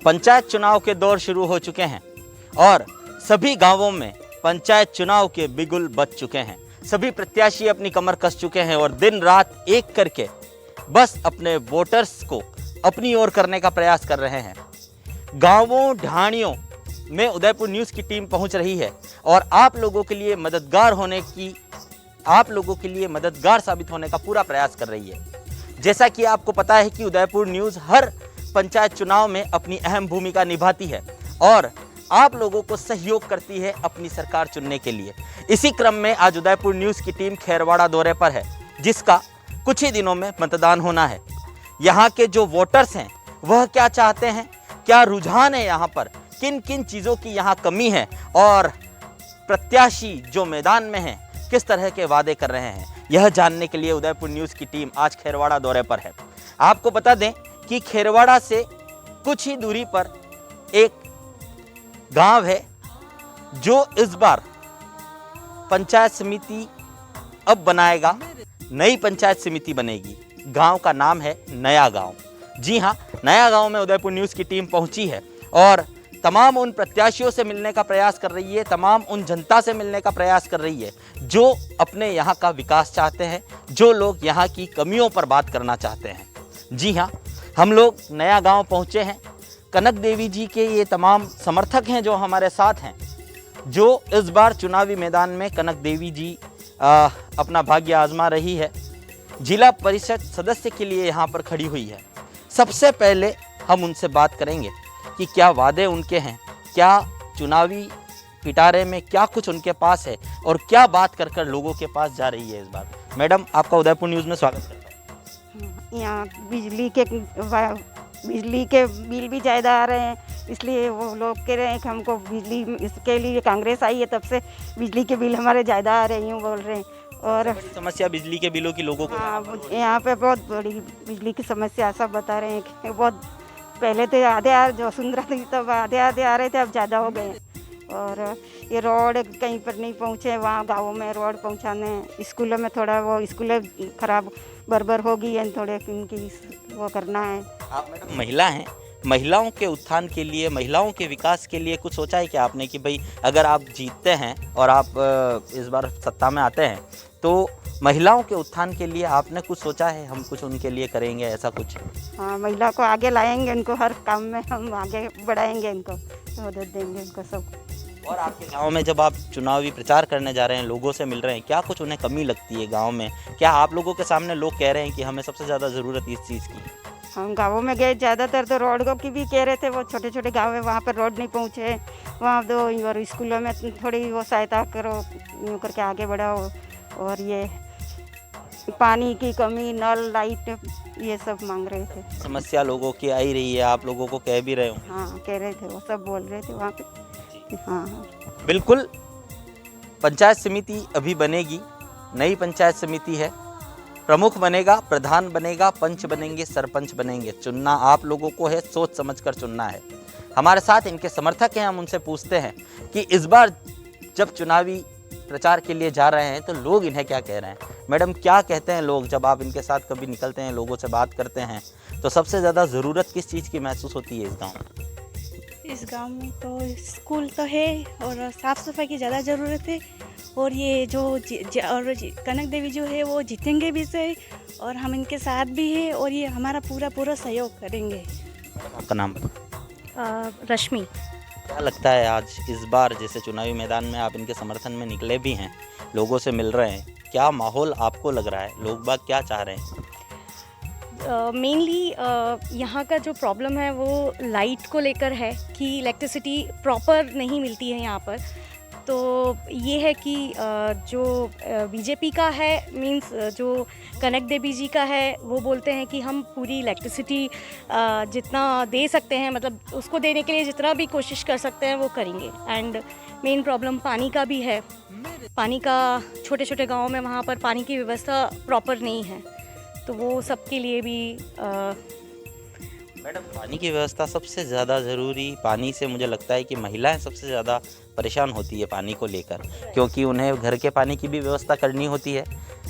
पंचायत चुनाव के दौर शुरू हो चुके हैं और सभी गांवों में पंचायत चुनाव के बिगुल बज चुके हैं। सभी प्रत्याशी अपनी कमर कस चुके हैं और दिन रात एक करके बस अपने वोटर्स को अपनी ओर करने का प्रयास कर रहे हैं। गांवों ढाणियों में उदयपुर न्यूज़ की टीम पहुंच रही है और आप लोगों के लिए मददगार साबित होने का पूरा प्रयास कर रही है। जैसा कि आपको पता है कि उदयपुर न्यूज़ हर पंचायत चुनाव में अपनी अहम भूमिका निभाती है और आप लोगों को सहयोग करती है अपनी सरकार चुनने के लिए। इसी क्रम में आज उदयपुर न्यूज़ की टीम खैरवाड़ा दौरे पर है, जिसका कुछ ही दिनों में मतदान होना है। यहाँ के जो वोटर्स हैं वह क्या चाहते हैं, क्या रुझान है यहाँ पर, किन किन चीज़ों की यहाँ कमी है और प्रत्याशी जो मैदान में हैं किस तरह के वादे कर रहे हैं, यह जानने के लिए उदयपुर न्यूज़ की टीम आज खैरवाड़ा दौरे पर है। आपको बता दें कि खैरवाड़ा से कुछ ही दूरी पर एक गांव है जो इस बार पंचायत समिति अब बनाएगा, नई पंचायत समिति बनेगी। गांव का नाम है नया गांव। जी हां, नया गांव में उदयपुर न्यूज़ की टीम पहुंची है और तमाम उन प्रत्याशियों से मिलने का प्रयास कर रही है, तमाम उन जनता से मिलने का प्रयास कर रही है जो अपने यहाँ का विकास चाहते हैं, जो लोग यहाँ की कमियों पर बात करना चाहते हैं। जी हाँ, हम लोग नया गांव पहुँचे हैं। कनक देवी जी के ये तमाम समर्थक हैं जो हमारे साथ हैं, जो इस बार चुनावी मैदान में कनक देवी जी अपना भाग्य आजमा रही है। जिला परिषद सदस्य के लिए यहाँ पर खड़ी हुई है। सबसे पहले हम उनसे बात करेंगे कि क्या वादे उनके हैं, क्या चुनावी पिटारे में क्या कुछ उनके पास है और क्या बात कर कर लोगों के पास जा रही है इस बार। मैडम, आपका उदयपुर न्यूज़ में स्वागत करता हूँ। यहाँ बिजली के बिल भी ज़्यादा आ रहे हैं, इसलिए वो लोग कह रहे हैं कि हमको बिजली, इसके लिए कांग्रेस आई है तब से बिजली के बिल हमारे ज़्यादा आ रहे हैं, बोल रहे हैं। और बड़ी समस्या बिजली के बिलों की लोगों को। हाँ, यहाँ पे बहुत बड़ी बिजली की समस्या, सब बता रहे हैं कि बहुत पहले तो आधे जो वसुंधरा थी तब आधे आ रहे थे, अब ज़्यादा हो गए हैं। और ये रोड कहीं पर नहीं पहुँचे, वहाँ गाँवों में रोड पहुँचाने, स्कूलों में थोड़ा वो स्कूलें खराब बर्बर हो गई है, थोड़े इनकी वो करना है। आप मैडम महिला हैं, महिलाओं के उत्थान के लिए, महिलाओं के विकास के लिए कुछ सोचा है क्या आपने कि भाई अगर आप जीतते हैं और आप इस बार सत्ता में आते हैं तो महिलाओं के उत्थान के लिए आपने कुछ सोचा है, हम कुछ उनके लिए करेंगे ऐसा कुछ? हाँ, महिला को आगे लाएंगे, उनको हर काम में हम आगे बढ़ाएंगे, इनको मदद देंगे, उनको सब। और आपके गांव में जब आप चुनावी प्रचार करने जा रहे हैं, लोगों से मिल रहे हैं, क्या कुछ उन्हें कमी लगती है गांव में? क्या आप लोगों के सामने लोग कह रहे हैं कि हमें सबसे ज़्यादा ज़रूरत इस चीज़ की? हम गाँवों में गए, ज़्यादातर तो रोडों की भी कह रहे थे, वो छोटे छोटे गाँव है वहाँ पर रोड नहीं पहुँचे, वहाँ दो और स्कूलों में थोड़ी वो सहायता करो, यूँ करके आगे बढ़ाओ। और ये पानी की कमी, नल, लाइट, ये सब मांग रहे थे। समस्या लोगों की आई रही है, आप लोगों को कह भी रहे हो? हाँ, कह रहे थे, वो सब बोल रहे थे वहाँ पे। हाँ, बिल्कुल। पंचायत समिति अभी बनेगी, नई पंचायत समिति है, प्रमुख बनेगा, प्रधान बनेगा, पंच बनेंगे, सरपंच बनेंगे। चुनना आप लोगों को है, सोच समझकर चुनना है। हमारे साथ इनके समर्थक हैं, हम उनसे पूछते हैं कि इस बार जब चुनावी प्रचार के लिए जा रहे हैं तो लोग इन्हें क्या कह रहे हैं। मैडम, क्या कहते हैं लोग जब आप इनके साथ कभी निकलते हैं, लोगों से बात करते हैं, तो सबसे ज़्यादा ज़रूरत किस चीज़ की महसूस होती है इस गाँव में? इस गांव में तो स्कूल तो है और साफ़ सफाई की ज़्यादा ज़रूरत है। और ये कनक देवी जो है वो जीतेंगे भी से और हम इनके साथ भी हैं और ये हमारा पूरा सहयोग करेंगे। आपका नाम बताएं। रश्मि। क्या लगता है आज इस बार जैसे चुनावी मैदान में आप इनके समर्थन में निकले भी हैं, लोगों से मिल रहे हैं, क्या माहौल आपको लग रहा है, लोग बाग क्या चाह रहे हैं? मेनली यहाँ का जो प्रॉब्लम है वो लाइट को लेकर है कि इलेक्ट्रिसिटी प्रॉपर नहीं मिलती है यहाँ पर। तो ये है कि जो बीजेपी का है, मींस जो कनक देवी जी का है, वो बोलते हैं कि हम पूरी इलेक्ट्रिसिटी जितना दे सकते हैं, मतलब उसको देने के लिए जितना भी कोशिश कर सकते हैं वो करेंगे। एंड मेन प्रॉब्लम पानी का भी है। पानी का छोटे छोटे गाँव में वहाँ पर पानी की व्यवस्था प्रॉपर नहीं है, तो वो सबके लिए भी मैडम, पानी की व्यवस्था सबसे ज़्यादा ज़रूरी। पानी से मुझे लगता है कि महिलाएं सबसे ज़्यादा परेशान होती है पानी को लेकर, क्योंकि उन्हें घर के पानी की भी व्यवस्था करनी होती है।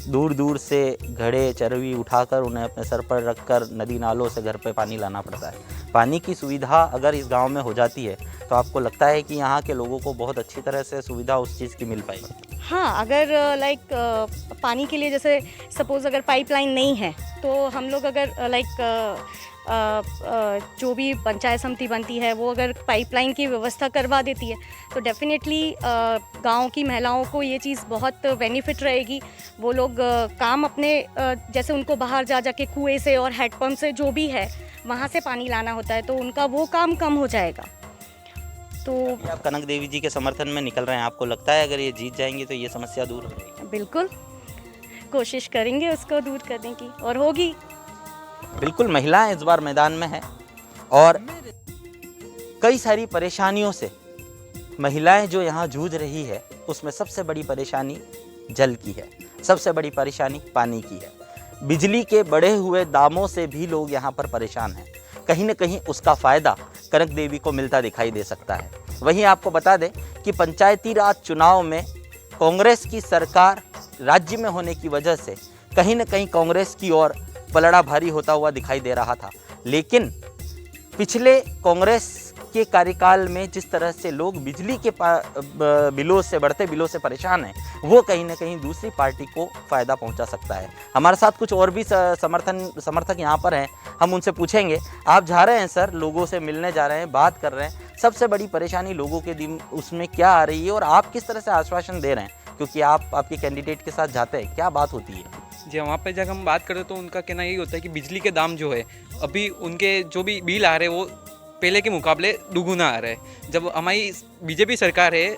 दूर दूर से घड़े चरवी उठाकर उन्हें अपने सर पर रखकर नदी नालों से घर पे पानी लाना पड़ता है। पानी की सुविधा अगर इस गांव में हो जाती है तो आपको लगता है कि यहाँ के लोगों को बहुत अच्छी तरह से सुविधा उस चीज़ की मिल पाएगी? हाँ, अगर लाइक पानी के लिए जैसे सपोज़ अगर पाइपलाइन नहीं है तो हम लोग अगर लाइक जो भी पंचायत समिति बनती है वो अगर पाइपलाइन की व्यवस्था करवा देती है तो डेफिनेटली गांव की महिलाओं को ये चीज़ बहुत बेनिफिट रहेगी। वो लोग काम अपने जैसे उनको बाहर जा जाके कुएं से और हैंडपम्प से जो भी है वहाँ से पानी लाना होता है तो उनका वो काम कम हो जाएगा। तो आप कनक देवी जी के समर्थन में निकल रहे हैं, आपको लगता है अगर ये जीत जाएंगी तो ये समस्या दूर हो जाएगी? बिल्कुल कोशिश करेंगे उसको दूर करने की और होगी। बिल्कुल, महिलाएं इस बार मैदान में हैं और कई सारी परेशानियों से महिलाएं जो यहाँ जूझ रही है उसमें सबसे बड़ी परेशानी जल की है, सबसे बड़ी परेशानी पानी की है। बिजली के बढ़े हुए दामों से भी लोग यहाँ पर परेशान हैं। कहीं न कहीं उसका फ़ायदा कनक देवी को मिलता दिखाई दे सकता है। वहीं आपको बता दें कि पंचायती राज चुनाव में कांग्रेस की सरकार राज्य में होने की वजह से कहीं न कहीं कांग्रेस की ओर पलड़ा भारी होता हुआ दिखाई दे रहा था। लेकिन पिछले कांग्रेस के कार्यकाल में जिस तरह से लोग बिजली के बिलों से, बढ़ते बिलों से परेशान हैं, वो कहीं ना कहीं दूसरी पार्टी को फ़ायदा पहुंचा सकता है। हमारे साथ कुछ और भी समर्थक यहाँ पर हैं, हम उनसे पूछेंगे। आप जा रहे हैं सर, लोगों से मिलने जा रहे हैं, बात कर रहे हैं, सबसे बड़ी परेशानी लोगों के दिन उसमें क्या आ रही है और आप किस तरह से आश्वासन दे रहे हैं, क्योंकि आप आपके कैंडिडेट के साथ जाते हैं, क्या बात होती है? जी, वहाँ पे जब हम बात करते तो उनका कहना यही होता है कि बिजली के दाम जो है अभी उनके जो भी बिल आ रहे हैं वो पहले के मुकाबले दुगुना आ रहा है। जब हमारी बीजेपी सरकार है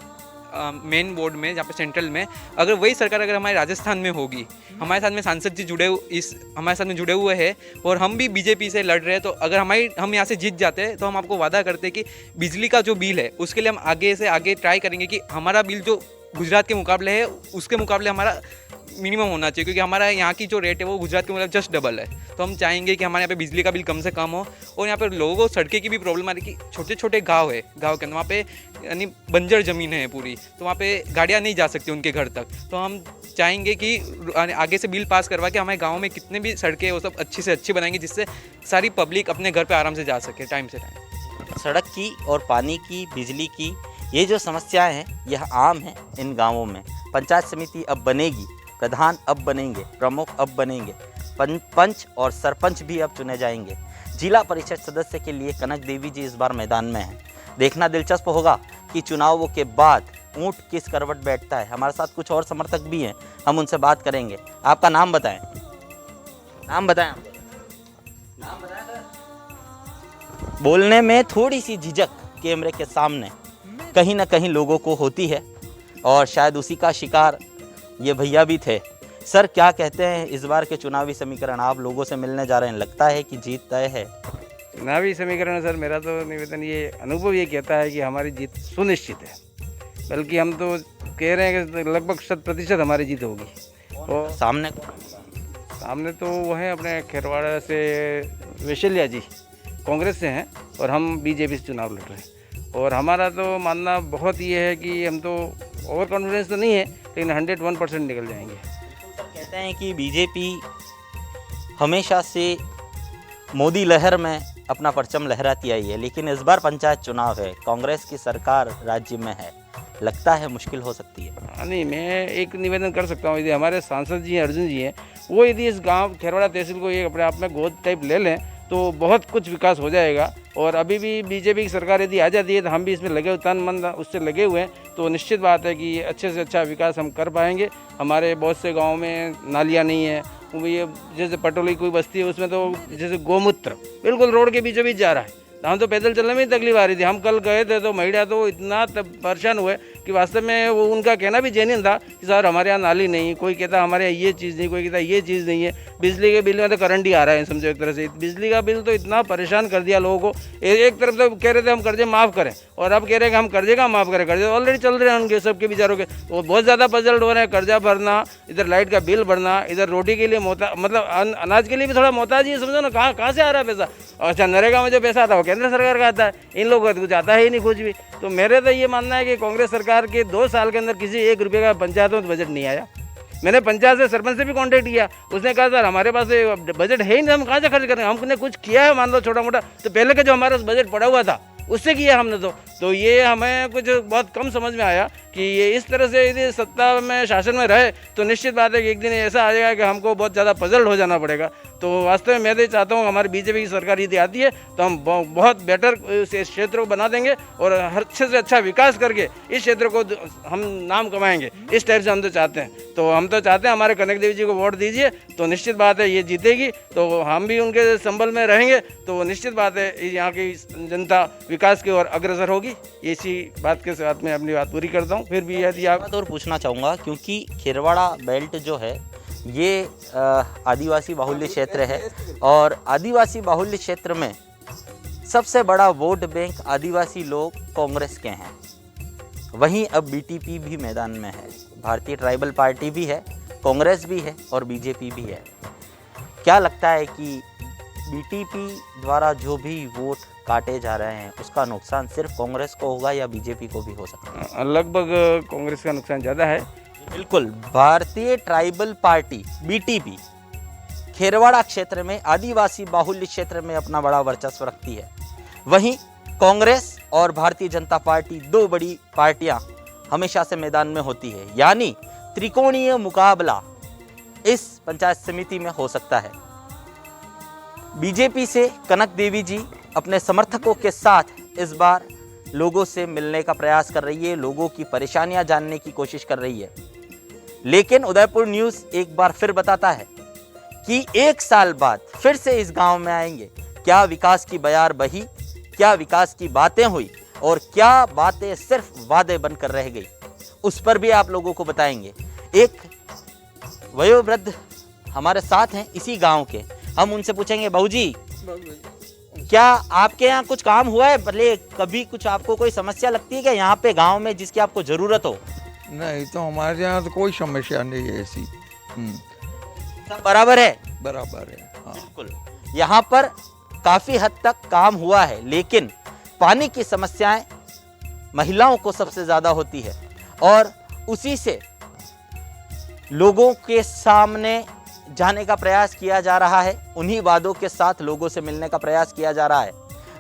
मेन बोर्ड में, जहाँ पे सेंट्रल में, अगर वही सरकार अगर हमारे राजस्थान में होगी, हमारे साथ में सांसद जी हमारे साथ में जुड़े हुए हैं और हम भी बीजेपी से लड़ रहे हैं, तो अगर हम यहाँ से जीत जाते हैं तो हम आपको वादा करते हैं कि बिजली का जो बिल है उसके लिए हम आगे से आगे ट्राई करेंगे कि हमारा बिल जो गुजरात के मुकाबले है उसके मुकाबले हमारा मिनिमम होना चाहिए, क्योंकि हमारा यहाँ की जो रेट है वो गुजरात के मतलब जस्ट डबल है। तो हम चाहेंगे कि हमारे यहाँ पे बिजली का बिल कम से कम हो। और यहाँ पे लोगों को सड़कें की भी प्रॉब्लम आ रही है कि छोटे छोटे गांव है, गांव के अंदर वहाँ पे यानी बंजर ज़मीन है पूरी, तो वहाँ पे गाड़ियाँ नहीं जा सकती उनके घर तक। तो हम चाहेंगे कि आगे से बिल पास करवा के हमारे गाँव में कितने भी सड़कें वो सब अच्छी से अच्छी बनाएंगे, जिससे सारी पब्लिक अपने घर पर आराम से जा सके टाइम से टाइम। सड़क की और पानी की, बिजली की, ये जो समस्याएं हैं यह आम है इन गांवों में। पंचायत समिति अब बनेगी, प्रधान अब बनेंगे, प्रमुख अब बनेंगे, पंच और सरपंच भी अब चुने जाएंगे। जिला परिषद सदस्य के लिए कनक देवी जी इस बार मैदान में हैं। देखना दिलचस्प होगा कि चुनावों के बाद ऊंट किस करवट बैठता है। हमारे साथ कुछ और समर्थक भी हैं, हम उनसे बात करेंगे। आपका नाम बताएं। नाम बताएं। नाम बताएं सर। बोलने में थोड़ी सी झिझक कैमरे के सामने कहीं ना कहीं लोगों को होती है और शायद उसी का शिकार ये भैया भी थे। सर, क्या कहते हैं इस बार के चुनावी समीकरण? आप लोगों से मिलने जा रहे हैं, लगता है कि जीत तय है? चुनावी समीकरण सर, मेरा तो निवेदन ये अनुभव ये कहता है कि हमारी जीत सुनिश्चित है, बल्कि हम तो कह रहे हैं कि लगभग 100% हमारी जीत होगी। और सामने तो वो है अपने खेरवाड़ा से वैशल्या जी, कांग्रेस से हैं, और हम बीजेपी से चुनाव लड़ रहे हैं। और हमारा तो मानना बहुत ये है कि हम तो ओवर कॉन्फिडेंस तो नहीं है, लेकिन 101% निकल जाएंगे। सर, कहते हैं कि बीजेपी हमेशा से मोदी लहर में अपना परचम लहराती आई है, लेकिन इस बार पंचायत चुनाव है, कांग्रेस की सरकार राज्य में है, लगता है मुश्किल हो सकती है। नहीं, मैं एक निवेदन कर सकता हूँ, यदि हमारे सांसद जी अर्जुन जी हैं, वो यदि इस गांव खेरवाड़ा तहसील को ये अपने आप में गोद टाइप ले लें तो बहुत कुछ विकास हो जाएगा। और अभी भी बीजेपी की सरकार यदि आ जाती है तो हम भी इसमें लगे, तन मन उससे लगे हुए हैं, तो निश्चित बात है कि अच्छे से अच्छा विकास हम कर पाएंगे। हमारे बहुत से गाँव में नालियाँ नहीं है, ये जैसे पटोली कोई बस्ती है उसमें तो जैसे गोमूत्र बिल्कुल रोड के बीचों बीच जा रहा है। हम तो पैदल चलने में ही तकलीफ आ रही थी। हम कल गए थे तो महिला तो इतना परेशान हुए कि वास्तव में वो उनका कहना भी जेन्युइन था कि सर हमारे यहाँ नाली नहीं, कोई कहता हमारे यहाँ ये चीज़ नहीं, कोई कहता ये चीज़ नहीं है। बिजली के बिल में तो करंट ही आ रहा है, समझो एक तरह से बिजली का बिल तो इतना परेशान कर दिया लोगों को। एक तरफ तो कह रहे थे हम कर्जे माफ़ करें, और अब कह रहे हैं कि हम कर्जे का माफ़ करें। कर्जे ऑलरेडी चल रहे हैं उनके सबके बेचारों के, वो बहुत ज़्यादा पजल्ड हो रहे हैं। कर्जा भरना, इधर लाइट का बिल भरना, इधर रोटी के लिए मतलब अनाज के लिए भी थोड़ा मोहताज ही, समझो ना। कहाँ से आ रहा है पैसा? अच्छा, नरेगा में जो पैसा आता है वो केंद्र सरकार का आता है, इन लोगों को कुछ आता है ही नहीं कुछ भी। तो मेरे तो ये मानना है कि कांग्रेस सरकार के 2 साल के अंदर किसी 1 रुपये का पंचायतों में बजट नहीं आया। मैंने पंचायत से, सरपंच से भी कांटेक्ट किया, उसने कहा सर हमारे पास बजट है ही नहीं, हम कहाँ से खर्च करेंगे, हमने कुछ किया है मान लो छोटा मोटा, तो पहले का जो हमारा बजट पड़ा हुआ था उससे किया हमने। तो ये हमें कुछ बहुत कम समझ में आया कि ये इस तरह से यदि सत्ता में, शासन में रहे तो निश्चित बात है कि एक दिन ऐसा आ जाएगा कि हमको बहुत ज़्यादा पजल्ड हो जाना पड़ेगा। तो वास्तव में मैं तो चाहता हूँ हमारी बीजेपी की सरकार यदि आती है तो हम बहुत बेटर इस क्षेत्र को बना देंगे और हर अच्छे से अच्छा विकास करके इस क्षेत्र को हम नाम कमाएंगे, इस टाइप से हम तो चाहते हैं। तो हम तो चाहते हैं हमारे कनक देवी जी को वोट दीजिए, तो निश्चित बात है ये जीतेगी, तो हम भी उनके संबल में रहेंगे, तो निश्चित बात है यहाँ की जनता विकास की ओर अग्रसर होगी। इसी बात के साथ मैं अपनी बात पूरी करता हूँ। फिर भी यदि आप और पूछना चाहूँगा, क्योंकि खेरवाड़ा बेल्ट जो है ये आदिवासी बाहुल्य क्षेत्र है और आदिवासी बाहुल्य क्षेत्र में सबसे बड़ा वोट बैंक आदिवासी लोग कांग्रेस के हैं। वहीं अब बीटीपी भी मैदान में है, भारतीय ट्राइबल पार्टी भी है, कांग्रेस भी है और बीजेपी भी है। क्या लगता है कि बीटीपी द्वारा जो भी वोट काटे जा रहे हैं उसका नुकसान सिर्फ कांग्रेस को होगा या बीजेपी को भी हो सकता है? लगभग कांग्रेस का नुकसान ज़्यादा है। बिल्कुल, भारतीय ट्राइबल पार्टी बीटीपी खेरवाड़ा क्षेत्र में, आदिवासी बाहुल्य क्षेत्र में अपना बड़ा वर्चस्व रखती है। वहीं कांग्रेस और भारतीय जनता पार्टी, दो बड़ी पार्टियां हमेशा से मैदान में होती है, यानी त्रिकोणीय मुकाबला इस पंचायत समिति में हो सकता है। बीजेपी से कनक देवी जी अपने समर्थकों के साथ इस बार लोगों से मिलने का प्रयास कर रही है, लोगों की परेशानियां जानने की कोशिश कर रही है। लेकिन उदयपुर न्यूज़ एक बार फिर बताता है कि 1 साल बाद फिर से इस गांव में आएंगे। क्या विकास की बयार बही, क्या विकास की बातें हुई और क्या बातें सिर्फ वादे बनकर रह गई, उस पर भी आप लोगों को बताएंगे। एक वयोवृद्ध हमारे साथ हैं इसी गांव के, हम उनसे पूछेंगे, बहू जी क्या आपके यहाँ कुछ काम हुआ है, भले कभी कुछ आपको कोई समस्या लगती है क्या यहाँ पे गांव में जिसकी आपको जरूरत हो? नहीं, तो हमारे यहाँ तो कोई समस्या नहीं है ऐसी। सब बराबर है? बराबर है, हाँ। बिल्कुल, यहाँ पर काफी हद तक काम हुआ है, लेकिन पानी की समस्याएं महिलाओं को सबसे ज्यादा होती है और उसी से लोगों के सामने जाने का प्रयास किया जा रहा है, उन्हीं वादों के साथ लोगों से मिलने का प्रयास किया जा रहा है।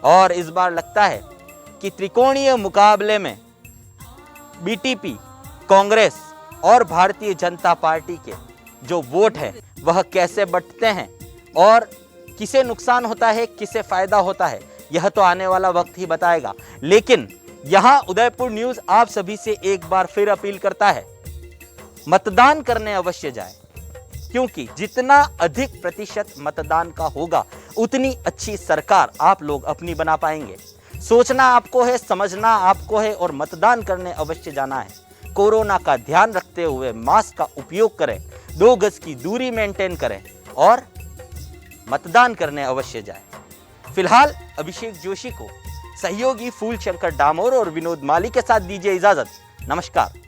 और इस बार लगता है कि त्रिकोणीय मुकाबले में बीटीपी, कांग्रेस और भारतीय जनता पार्टी के जो वोट है वह कैसे बंटते हैं और किसे नुकसान होता है, किसे फायदा होता है, यह तो आने वाला वक्त ही बताएगा। लेकिन यहां उदयपुर न्यूज़ आप सभी से एक बार फिर अपील करता है, मतदान करने अवश्य जाएं, क्योंकि जितना अधिक प्रतिशत मतदान का होगा उतनी अच्छी सरकार आप लोग अपनी बना पाएंगे। सोचना आपको है, समझना आपको है और मतदान करने अवश्य जाना है। कोरोना का ध्यान रखते हुए मास्क का उपयोग करें, 2 गज की दूरी मेंटेन करें और मतदान करने अवश्य जाएं। फिलहाल अभिषेक जोशी को सहयोगी फूल शंकर डामोर और विनोद माली के साथ दीजिए इजाजत। नमस्कार।